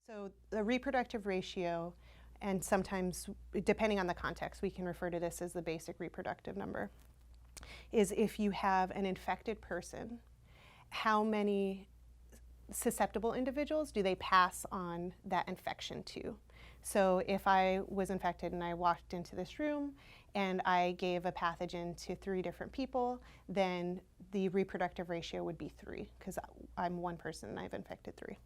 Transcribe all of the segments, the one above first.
So the reproductive ratio, and sometimes, depending on the context, we can refer to this as the basic reproductive number, is if you have an infected person, how many susceptible individuals do they pass on that infection to? So if I was infected and I walked into this room and I gave a pathogen to 3 different people, then the reproductive ratio would be 3, because I'm one person and I've infected 3.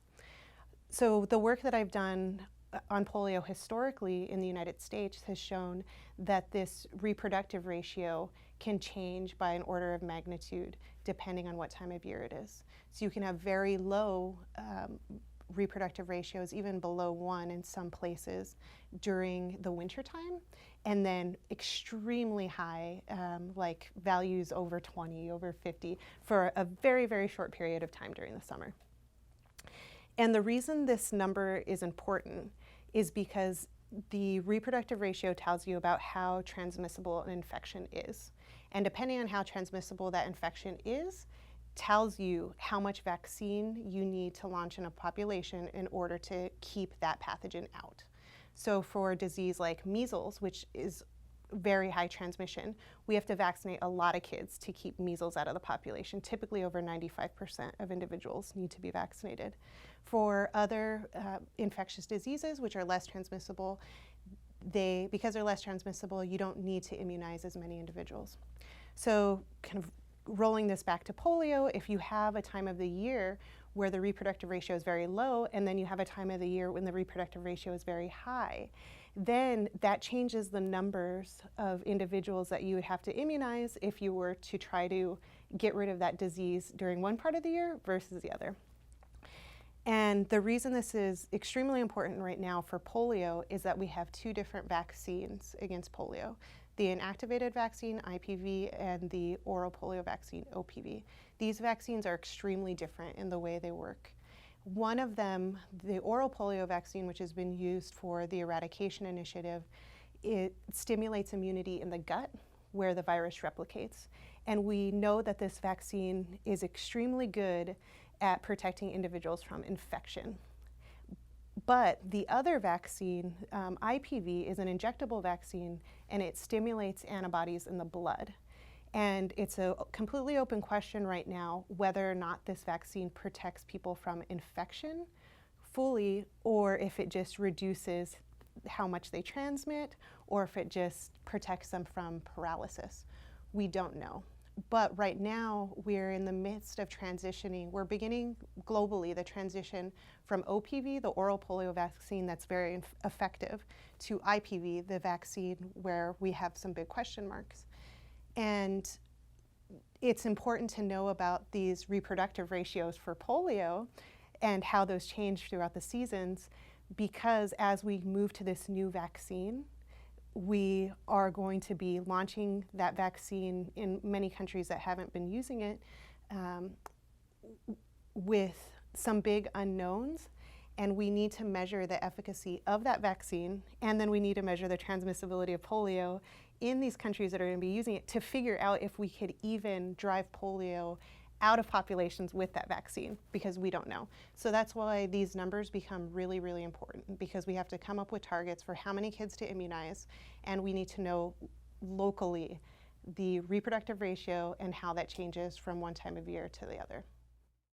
So the work that I've done on polio historically in the United States has shown that this reproductive ratio can change by an order of magnitude depending on what time of year it is. So you can have very low reproductive ratios, even below 1 in some places during the winter time, and then extremely high, like values over 20, over 50, for a very, very short period of time during the summer. And the reason this number is important is because the reproductive ratio tells you about how transmissible an infection is. And depending on how transmissible that infection is, tells you how much vaccine you need to launch in a population in order to keep that pathogen out. So for a disease like measles, which is very high transmission, we have to vaccinate a lot of kids to keep measles out of the population. Typically over 95% of individuals need to be vaccinated. For other infectious diseases, which are less transmissible, because they're less transmissible, you don't need to immunize as many individuals. So kind of rolling this back to polio, if you have a time of the year where the reproductive ratio is very low, and then you have a time of the year when the reproductive ratio is very high, then that changes the numbers of individuals that you would have to immunize if you were to try to get rid of that disease during one part of the year versus the other. And the reason this is extremely important right now for polio is that we have 2 different vaccines against polio: the inactivated vaccine, IPV, and the oral polio vaccine, OPV. These vaccines are extremely different in the way they work. One of them, the oral polio vaccine, which has been used for the eradication initiative, it stimulates immunity in the gut where the virus replicates. And we know that this vaccine is extremely good at protecting individuals from infection. But the other vaccine, IPV, is an injectable vaccine, and it stimulates antibodies in the blood. And it's a completely open question right now whether or not this vaccine protects people from infection fully, or if it just reduces how much they transmit, or if it just protects them from paralysis. We don't know. But right now, we're in the midst of transitioning. We're beginning globally the transition from OPV, the oral polio vaccine that's very effective, to IPV, the vaccine where we have some big question marks. And it's important to know about these reproductive ratios for polio and how those change throughout the seasons, because as we move to this new vaccine, we are going to be launching that vaccine in many countries that haven't been using it with some big unknowns, and we need to measure the efficacy of that vaccine, and then we need to measure the transmissibility of polio in these countries that are going to be using it to figure out if we could even drive polio out of populations with that vaccine, because we don't know. So that's why these numbers become really, really important, because we have to come up with targets for how many kids to immunize, and we need to know locally the reproductive ratio and how that changes from one time of year to the other.